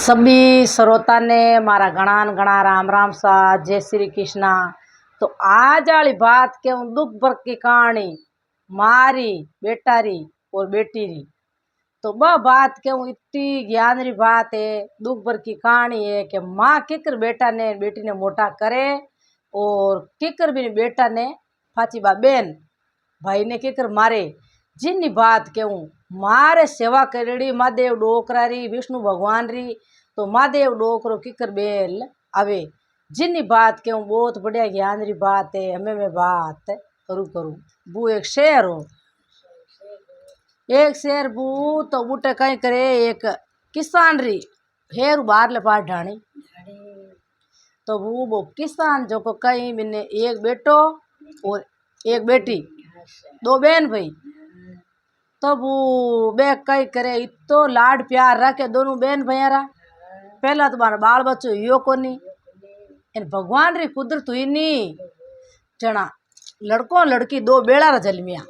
सभी श्रोता ने मारा घना घना राम राम सा जय श्री कृष्णा। तो आज वाली बात के दुख भर की कहानी मारी बेटा री और बेटी री। तो वह बात के इतनी ज्ञान री बात है, दुख भर की कहानी है कि माँ किकर बेटा ने बेटी ने मोटा करे और किकर भी बेटा ने फाची बा बेन भाई ने किकर मारे। जिन बात कहूँ मारे सेवा करेड़ी महादेव डोकरा री विष्णु भगवान री, तो महादेव डोकरो किकर बेल आवे। जिन बात कहूँ बहुत बढ़िया ज्ञान री बात है। हमें मैं बात करूँ बू एक शेर हो, एक शेर बू तो बूटे कहीं करे एक किसान री हेर बाहर ले पार ढाणी। तो वो किसान जो को कहीं मैंने एक बेटो और एक बेटी दो बहन भाई। तो वो बे कई करे इतो लाड प्यार रखे दोनों बहन भैया। पहला तो मारा बाल बच्चों यो को नहीं, इन भगवान री कुदरत हुई नहीं जना लड़कों लड़की दो बेड़ा रा जलमिया।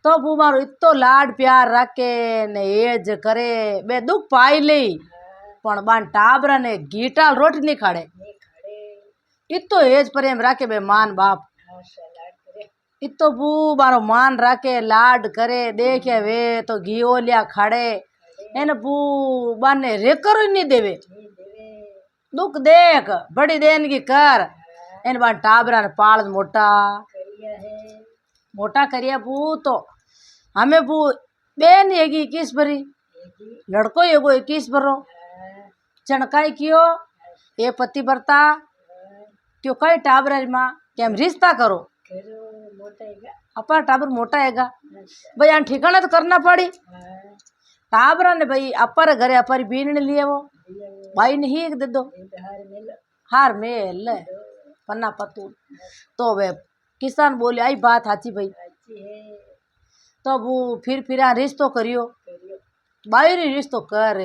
तो वो मारो इतो लाड प्यार रखे ने एज करे बे दुख पाई ले पण बान टाबरा ने गीटाल रोटी नहीं खाड़े। इतो एज प्रेम रखे बे मान बाप इतो बू मारो मान रखे लाड करे देखे वे तो घीओ लिया खाड़े एन बू बाने रेकर नहीं देवे। दुख देख बड़ी देनगी कर इन बान टाबरा ने पाल मोटा मोटा करिया बू। तो हमें बू बेन एगी 21 भरी लड़को एगो 21 भरो चणकाई कियो ये पति बरता क्यों कई टाबरा माँ कि हम रिश्ता करो अपना टाबर मोटा हैगा भाई यहाँ ठिकाना तो करना पड़ी। टाबरा ने भाई अपर घरे अपर बीन लिए वो भाई ने ही दे दो हार मेल पन्ना पतू। तो वे किसान बोले आई बात हाची भाई। तो वो फिर रिश्तो करियो बाई री रिश्तो कर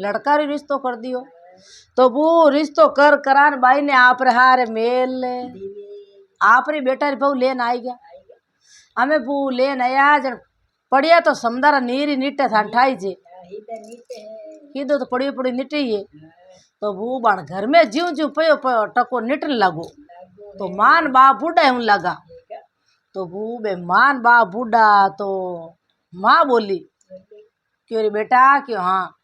लड़का री रिश्तो कर दियो। तो वो रिश्तो कर करान बाई ने आप रे हार मेल आप री बेटा री बहु लेन आई गया। हमें बू लेन आया जन पड़िया तो समदारा नीरी नीटे था ठाई जे कीधो तो पड़ी पड़ी निटी है। तो वो बाण घर में जीव जीव पयो पयो टको निटन लागो। तो मान बाप बूढ़ा हूं लगा। तो वो बे मान बाप बूढ़ा तो माँ बोली क्यों रे बेटा क्यों हाँ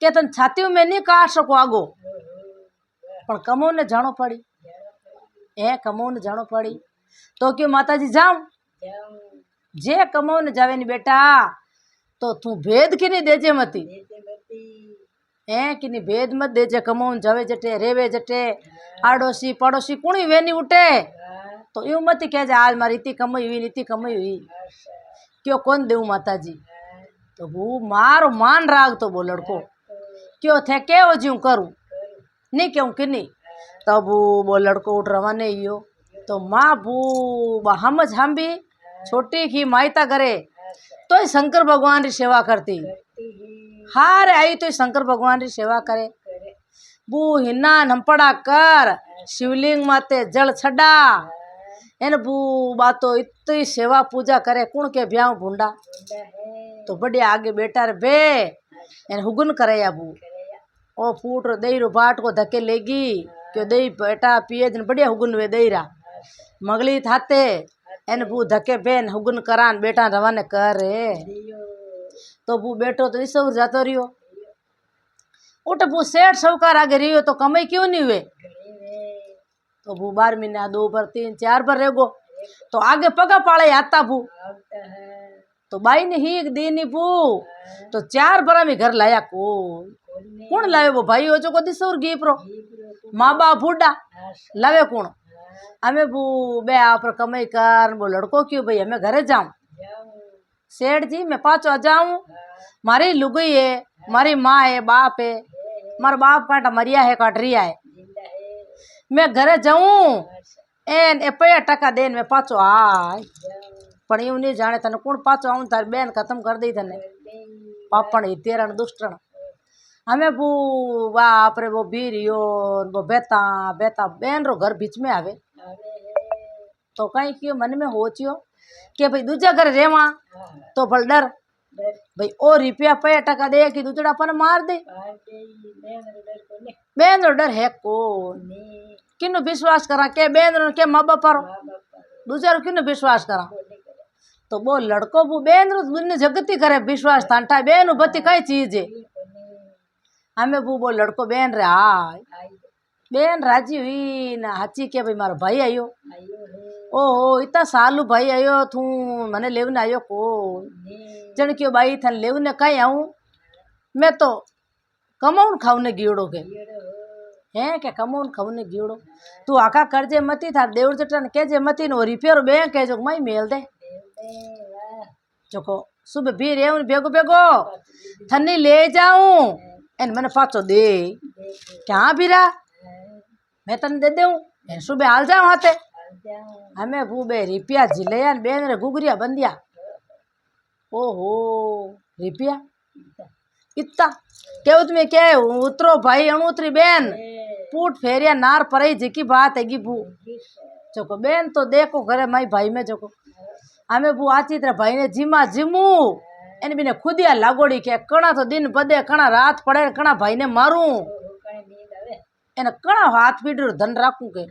क्या तन छाती में नहीं काट सको आगो पर कमो ने जानो पड़ी कमो ने जानो पड़ी। तो क्यों माता जी जाऊं जे कमो ने जावे नहीं बेटा तो तू भेद की नहीं देजे मती कि नहीं भेद मत देजे कमो जावे जटे रेवे जटे आड़ोसी पड़ोसी कुणी वे नहीं उठे। तो यूं मत कह जा आज मारी इतनी कमाई हुई इतनी कमाई हुई क्यों कौन देऊ माता जी। तो वो मारो मान राग तो वो लड़को क्यों थे के वो ज्यों करूं नहीं क्यों कि नहीं। तब वो लड़को उठ रवाने हियो। तो माँ बू हम भी छोटी की मायता करे तो शंकर भगवान री सेवा करती हार आई तो शंकर भगवान री सेवा करे। बू हिन्ना नंपड़ा कर शिवलिंग माते जल छड़ा एन बू बातो इतनी सेवा पूजा करे कुण के ब्याह भूंडा। तो बढ़िया आगे बेटा रे बे एन हुगन करे या बू ओ फूट रो दही रो बाट को धके लेगी क्यों दही बेटा पिए जन बढ़िया हुगन वे दही रा मगली थाते एन बू धके बेन हुगन करान बेटा रवाने कर तो बू बेटो तो इसो जातो रियो उठ बू सेठ सौकार आगे रियो तो कमाई क्यों नहीं हुए। तो बू 12 महीना 2 बार 3 4 बार रेगो तो आगे पगा पाले आता बू। तो बाई ने ही एक दिन बू तो 4 बार में घर लाया कौन लावे वो भाई हो जो को दिसौर गीपरो माँ बाप बूढ़ा लावे कौन। हमें बू बे आप कमाई कर वो लड़को क्यों भाई हमें घरे जाऊं सेठ जी मैं पाछो आ जाऊं मारी लुगई है मारी माँ है बाप है मारा बाप काटा मरिया है काट रिया है मैं घरे जाऊं एन ए 5 टका देन में पाछो आय पण यूं नहीं जाने तने कौन पाछो आऊं तार बेन खत्म कर दी तने पापण ही तेरण दुष्टण। हमें बू बाप रे वो बीरियो वो बेता बेता बेन रो घर बीच में आवे। तो कहीं क्यों मन में हो चियो कि भाई दूजा घर रेवा तो भल डर भाई ओ रुपया पे टका दे कि दूसरा अपन मार दे बेन रो डर है को किनु विश्वास करा के बेन रो के माँ बाप रो दूसरा किनु विश्वास करा तो वो लड़को वो बेन रो दुनिया जगती करे विश्वास थांटा बेन बत्ती कई चीज है हमें वो लड़को बेन रे हाय बेन राजी हुई ना हाची के भाई मारो भाई आयो ओहो इतना सालू भाई आयो तू मने लेवने आयो को जन क्यों भाई था लेवने कहीं आऊँ मैं तो कमाऊन खाऊने गियोड़ो के हैं क्या कमाऊन खाऊने गियोड़ो तू आका करजे मती था देवर जटन केजे मती नो रिपेयर बैंक है जो मई मेल दे चोको सुबह भी रेवन बेगो बेगो थन्नी ले जाऊं एन मैंने पाचो दे क्या बीरा मैं तन दे दूं एन सुबह हाल जाऊं हाथे हमें बूबे रिपिया जिलेया बेन रे गुगरिया बंदिया ओहो रिपिया इतना केव तुम्हें क्या उतरो भाई अणुतरी बेन पूट फेरिया नार परई जिकी बात है बू चोको बेन तो देखो घरे माई भाई में चोको हमें बू आची तरह भाई ने जिमा जिमू एने बिने खुदिया लागोड़ी के कणा तो दिन बदे कणा रात पड़े कणा भाई ने मारू एने कणा हाथ पीड़ धन राखू के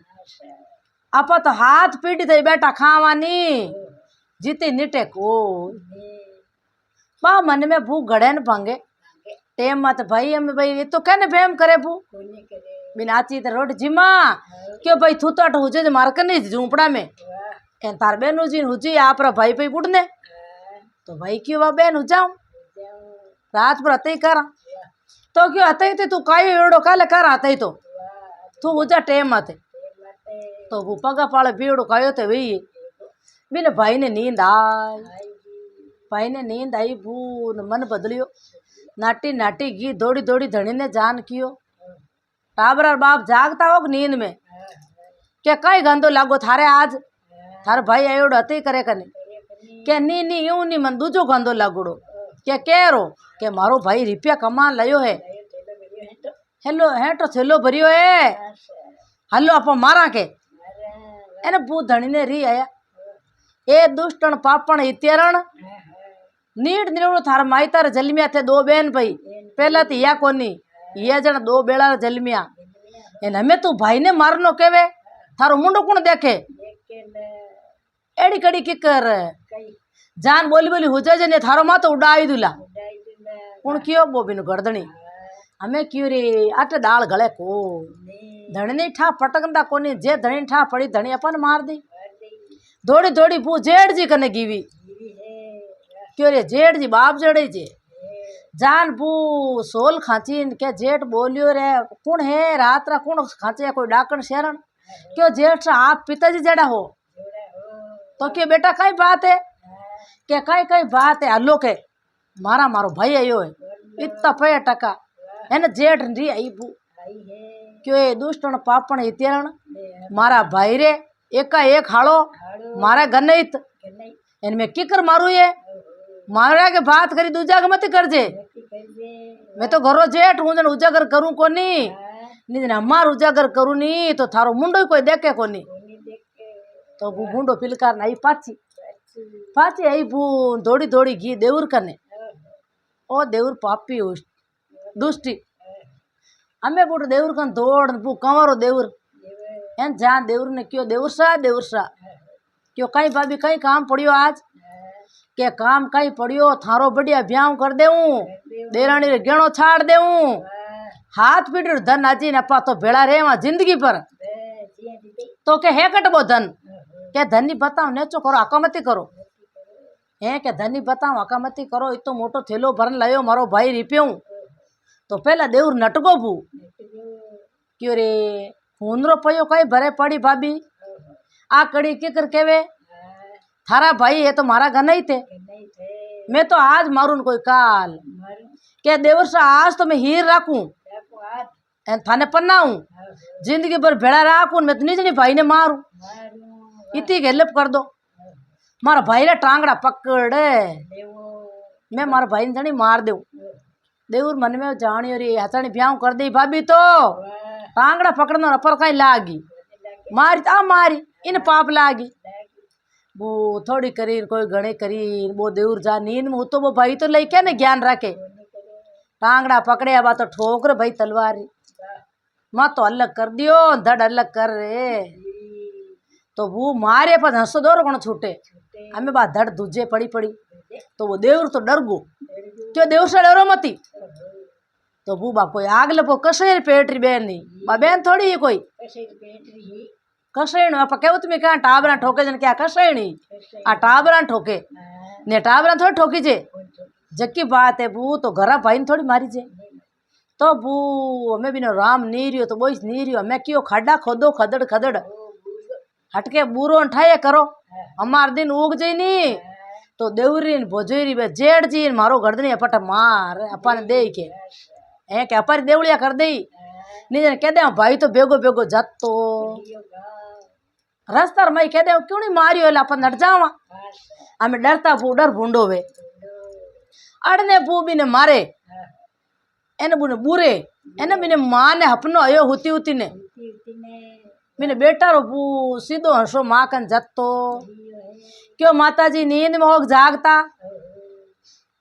आपा तो हाथ पीड़ी थी बेटा खावानी जीती निटे को बा मन में भू गड़े न भांगे टेम मत भाई हमें भाई ये तो कहने फेम करे भू बिना आची तो रोड जिमा क्यों भाई थू तो हुजे मार कर नहीं झूपड़ा में एन तार बेन हुजी हुजी आप भाई पे बुढ़ने तो भाई क्यों वह बेन हुजाऊं रात पर अते ही करा तो क्यों अते ही तू काई एड़ो काले कर आते ही तो तू हुजा टेम मत तो वो पगा पाले बीड़ो कायो थे वही बिना भाई ने नींद आई भून मन बदलियो नाटी नाटी घी दौड़ी दौड़ी धनी ने जान कियो टाबरा बाप जागता हो नींद में क्या कई गंदो लागो थारे आज थारे भाई आयोड़ अते करे कने क्या नी नी यूं नी मन दूजो गंदो लागोड़ो क्या कह रो के मारो भाई रुपया कमान लायो है हेलो है तो थेलो भरियो है हलो आप मारा के एने बू धनी ने री आया ए दुष्टन पापण इतेरण नीड निवड़ो थार माईतार जलमिया थे दो बेन भाई पहला तो या कोनी ये जन दो बेड़ा जलमिया एन हमें तू भाई ने मारनो केवे थारो मुंडो कौन देखे एड़ी कड़ी की कर जान बोली बोली हो जाए ने थारो मा तो उड़ाई दूला कौन कियो वो बिन गर्दनी हमें क्यों रे आटे दाल गले को धनी ठा पटकंदा कोनी जे धनी ठा पड़ी धनी अपन मार दी दौड़ी दौड़ी पू जेठ जी कने गीवी क्यों रे जेठ जी बाप जड़े जे जान पू सोल खांची के जेठ बोलियो रे कौन है रात रा कौन खांचे कोई डाकण शरण क्यों जेठ आप पिताजी जड़ा हो तो क्यों बेटा कई बात है क्या कई कई बात है हलो के मारा मारो भाई आयो है इतना पे टका है ना जेठ री आई बू क्यों ये दुष्टन पापण इतेरण मारा भाई रे एका एक हाड़ो मारा गन्नईत इनमें किकर मारू ये मारा के बात करी दूजा के मत करजे मैं तो घरो जेठ हूँ जन उजागर करूँ कोनी नहीं हमार उजागर करूँ नी तो थारो मुंडो कोई देखे कोनी तो वो मुंडो पिलकार नहीं पाची आई बू दौड़ी दौड़ी घी देवर कने ओ देवर पापी हो दुष्टी हमें बूट देवर कन दौड़ बू कंवरो देवर एन जान देवर ने क्यों देवर सा क्यों कहीं भाभी कहीं काम पड़ियो आज के काम कहीं पड़ियो थारो बढ़िया ब्याह कर देऊं देरानी रे गेणो छाड़ देऊं हाथ पीड़ धन आजी नपा तो भेड़ा रे वहां जिंदगी पर तो के है कटबो धन के धनी बताओ नेचो करो आकामती करो है के धनी बताओ आकामती करो इतो मोटो थेलो भरन लायो मारो भाई रिप्यूं तो पहला देवर नटको भू क्यों रे हुनरो पयो कई भरे पड़ी भाभी आ कड़ी किकर केवे थारा भाई है तो मारा घर नहीं थे मैं तो आज मारून कोई काल क्या देवर सा आज तो मैं हीर राखूं थाने पन्नाऊं जिंदगी भर भेड़ा राखूं मैं तो निजनी भाई ने मारू इतनी हेल्प कर दो मारा भाई रे टांगड़ा पकड़ मैं मारा भाई ने जनी मार दू देवर मन में जानियो रे हथानी ब्याह कर दी भाभी तो टांगड़ा पकड़ना अपर कहीं लागी मारी इन पाप लागी वो थोड़ी करी कोई घणे करी वो देवर जा नींद में तो वो भाई तो लई क्या ने ज्ञान रखे टांगड़ा पकड़े बा तो ठोकर भाई तलवार माँ तो अलग कर दियो धड़ अलग कर रे तो वो मारे पर हंसो दौर कोण छूटे हमें बात धड़ दूजे पड़ी पड़ी तो वो देवर तो डर गो क्यों देवर से डरो मती तो वो बा कोई आग लपो कसे पेटरी बेन नहीं बा बेन थोड़ी है कोई कसेण आप कहू तुम्हें क्या टाबरा ठोके जन क्या कसेणी आ टाबरा ठोके ने टाबरा थोड़ी ठोकी जे जक्की बात है बू तो घरा भाई ने थोड़ी मारी जे तो बू हमें भी राम नी रियो तो बोईस नी रियो मैं क्यों खाडा खोदो खदड़ खदड़ हटके बूरो ठाए करो हमार दिन उग जाई नी तो देवरी भोजरी बे जेड़ जी मारो गर्दनी अपट मार अपन दे के ए के अपर देवलिया कर दई नी कह दे भाई तो बेगो बेगो जतो रस्ता मई कह दे क्यों नहीं मारियो अपन डर जावा हमें डरता बू डर भूंडो वे अड़ने बू भी ने मारे एने बुने बुरे एने बिने माँ ने अपनो आयो होती होती ने बिने बेटा रो बू सीधो हंसो माँ कन जतो क्यों माता जी नींद में होक जागता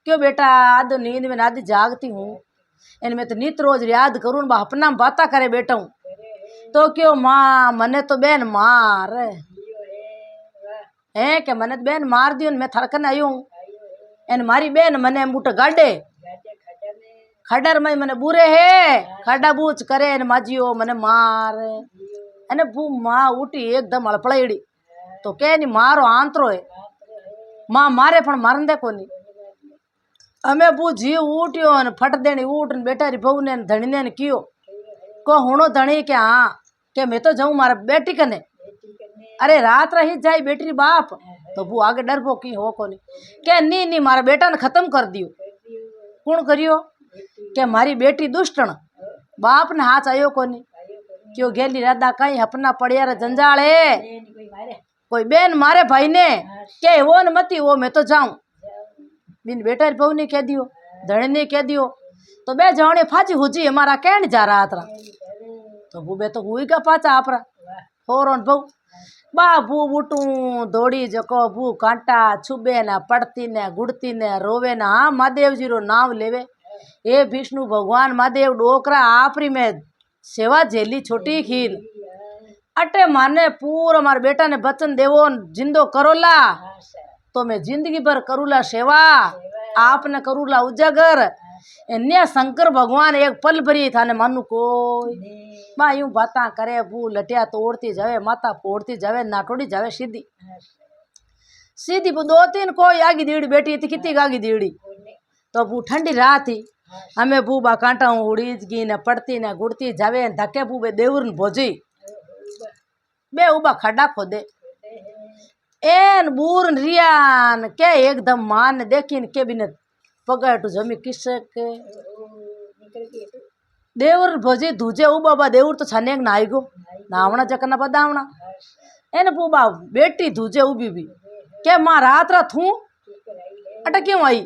क्यों बेटा आधो नींद में आधी जागती हूँ इन में तो नित रोज याद करूँ बा अपना बाता करे बेटा हूँ तो क्यों माँ मने तो बेन मार है के मने तो बेन मार दियो मैं थरकन आई हूँ एन मारी बेन मने बूट गाडे खडर में मने बुरे है खडा बूच करे एन माजियो मने मार अने बू माँ उठी एकदम अड़पड़ेड़ी तो कह नी मारो आंतरो है माँ मारे पण मारन दे कोनी अमे बू जीव उठ्यो ने फट देनी उठ ने बेटा री बहू ने धणी ने कियो को हुणो धणी के हाँ के मैं तो जाऊँ मारा बेटी कने अरे रात रही जाई बेटी बाप तो बू आगे डर पो की हो कोनी के नी नी मारा बेटा ने खत्म कर दियो कौन करियो के मारी बेटी दुष्टण बाप ने हाथ आयो कोनी क्यों गेली राधा कहीं अपना पड़िया रे जंजाले कोई बेन मारे भाई ने के वो न मती वो मैं तो जाऊं बिन बेटा बहू ने कह दियो धणी ने कह दियो तो बे जाने फाची हुजी हमारा कहन जा रहा था तो वो बे तो हुई का पाचा आपरा होरोन बहू बाबू बूटू दौड़ी जको बू कांटा छुबे न पड़ती ने गुड़ती ने रोवे न हाँ महादेव जी रो नाम लेवे ए विष्णु भगवान महादेव डोकरा आपरी में सेवा झेली छोटी खीर अटे माने पूरा मार बेटा ने बचन देवो जिंदो करोला तो मैं जिंदगी भर करूला सेवा आपने करूला उजागर अन्य शंकर भगवान एक पल भरी थाने मानू कोई बा यूं बाता करे बू लटिया तोड़ती जावे माता फोड़ती जावे नाटोड़ी जावे सीधी सीधी बू दो तीन कोई आगी दीड़ी बेटी थी कितनी आगी दीड़ी तो बू ठंडी रात थी हमें बू बा कांटा उड़ीज की न पड़ती न गुड़ती जावे धके बू बे देवर न भोजी बे उबा खड्डा खोदे एन बूर रियान के एकदम मान देखीन के बिन पगड़ जमी किसक देवर भोजी दूजे उबा देवर तो छने नाई गो नावना जकना बदावना एन बूबा बेटी दूजे उबी भी के मां रात रात हूँ अटा क्यों आई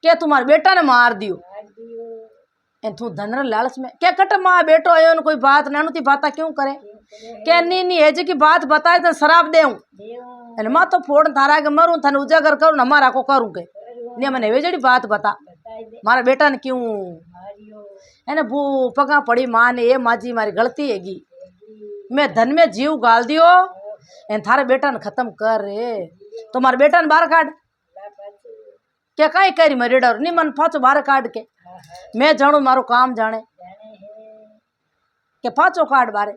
के तुम्हारे बेटा ने मार दियो एन तू धनर लालच में क्या कट माँ बेटो आयो न कोई बात नैनु ती बाता क्यों करे के नी है जी की बात बताए तो शराब देऊं एन माँ तो फोड़ थारा के मरूं थाने उजागर करूं हमारा को करूं के ने मैंने वे जड़ी बात बता मारा बेटा ने क्यों है बू पगा पड़ी माँ ने ये माजी मारी गलती हैगी मैं धन में जीव गाल दियो एन थारे बेटा ने खत्म कर रे तो मारे बेटा ने बाहर काट क्या काई करी मेरे डर नहीं मन पाचो बाहर काट के मैं जानू मारो काम जाने के पाचो काट बारे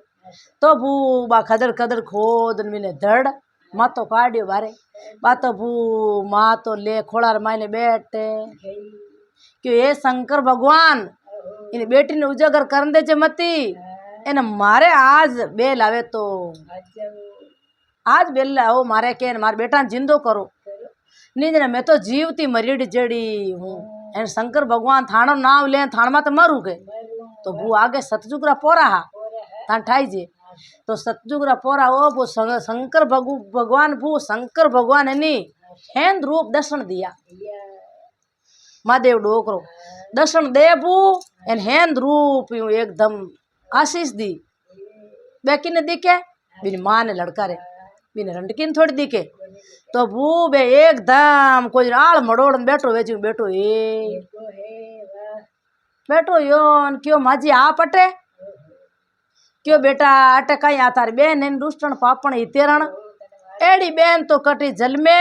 तो बू बा खदड़ खदड़ खोद मैंने धड़ माँ तो काटियो बारे बा तो बू माँ तो ले खोड़ा मायने बैठे क्यों ये शंकर भगवान इन बेटी ने उजागर कर दे चे मती इन मारे आज बेल आवे तो आज बेल आओ मारे के मारे बेटा जिंदो करो नहीं जना मैं तो जीवती मरीड जड़ी हूँ एन शंकर भगवान थानो नाम ले थान में तो मरू के तो वो आगे सतजुगरा पोरा हा थान ठाई जे तो सतजुगरा पोरा ओ वो शंकर भगवान वो शंकर भगवान है नी हेन रूप दर्शन दिया महादेव डोकरो दर्शन दे बू एन हेन रूप यूं एकदम आशीष दी बेकी ने दिखे बिन माँ ने लड़का रे બીને રંડકીને થોડી દીકે તો ભૂ બે એકદમ કોઈ આળ મડોળ બેઠો વેચ્યું બેઠો એ બેઠો યો ને કયો માજી આ પટે કયો બેટા અટે કઈ આ તારી બેન એને દુષ્ટણ પાપણ હિતેરણ એડી બેન તો કટી જલમે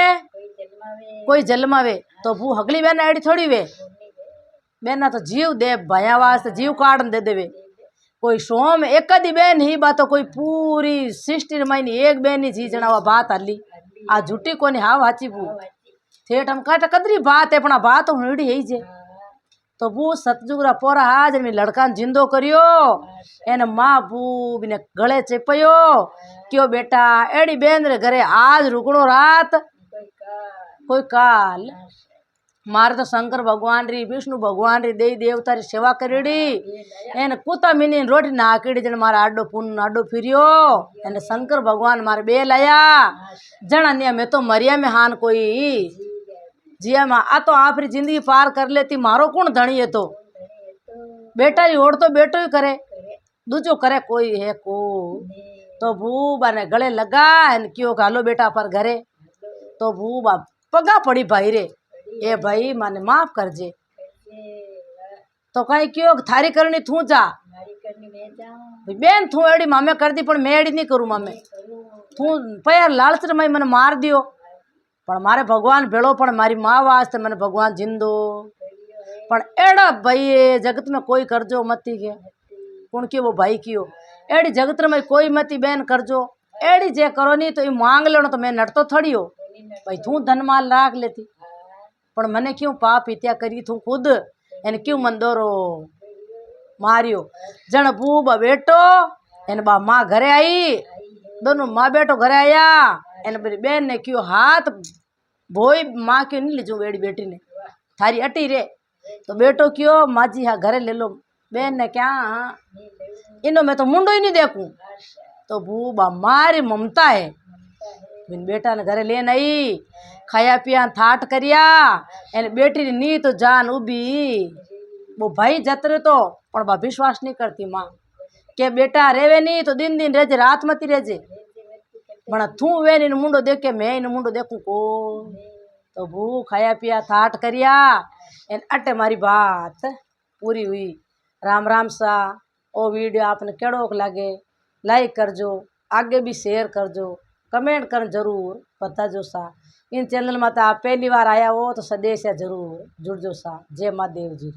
કોઈ જલમાવે તો ભૂ હગલી બેન એડી થોડી વે બેન ના તો જીવ દે ભયા વાસ્તે જીવ કાઢ દે દેવે કોઈ સોમ એક દી બેન ही बात कोई पूरी 60 महीने एक बेन ही जी जनावा बात आली आ झूठी कोनी हाव हाची बू ठेठ हम काट कदरी बात है पण बात हुड़ी है जे तो बू सतजुगरा पोरा हाज में लड़का जिंदो करियो एने मां बू बिने गळे चेपयो क्यों बेटा एड़ी बेन रे घरे आज रुकड़ो रात कोई काल मारे तो शंकर भगवान री विष्णु भगवान री देवी देवता री सेवा करेड़ी एने कुता मिनी रोटी नाकीड़ी जन मारा आडो पुन आडो फिरियो एने शंकर भगवान मारे बे लाया जन अन्य मैं तो मरिया में हान कोई जिया में आ तो आपरी जिंदगी पार कर लेती मारो कौन धणी है तो बेटा री ओढ़ तो बेटो ही करे दूजो करे कोई है को तो भूबा ने गले लगा क्यों घालो बेटा पर घरे तो भूबा पगा पड़ी भाई रे ए भाई माने माफ करजे तो कहीं क्यों थारी करनी थू जा बेन थू एड़ी मामे कर दी पण मैं एड़ी नहीं करूँ मामे थू पैर लालच रे मने मार दियो पण मारे भगवान भेड़ो पण मारी माँ वास्ते मैंने भगवान जिंदो पण एड़ा भाई जगत में कोई करजो मती के कौन क्यों वो भाई क्यों एड़ी जगत में कोई मती बेन करजो एड़ी जे करो नहीं तो ये मांग लेनो तो मैं नटतो थड़ी हो भाई थू धन माल राख लेती पण मने क्यों पाप हत्या करी थू खुद एने क्यों मंदोरो मारियो जन बूबा बेटो एने बा माँ घरे आई दोनों माँ बेटो घरे आया एने मेरी बेन ने क्यों हाथ भोई माँ क्यों नहीं लीजू बेड़ी बेटी ने थारी अटी रे तो बेटो क्यों माजी हाँ घरे ले लो बेन ने क्या इनो मैं तो मुंडो ही नहीं देखूं तो बूबा मारी ममता है बिन बेटा ने घरे लेन आई खाया पिया थाट करिया एने बेटी री नी तो जान उबी वो भाई जतरे तो पण बा विश्वास नहीं करती माँ के बेटा रेवे नहीं तो दिन दिन रेजे रात मती रेजे पण थू वे इन मुंडो देख के मैं इन मुंडो देखूं को तो भू खाया पिया थाट करिया एन अटे मारी बात पूरी हुई। राम राम सा ओ वीडियो आपने केड़ो लागे लाइक करजो आगे भी शेयर करजो कमेंट कर जरूर बताजो सा इन चैनल में तो आप पहली बार आया हो तो सदेश जरूर जुड़जो सा। जय माँ देव जी।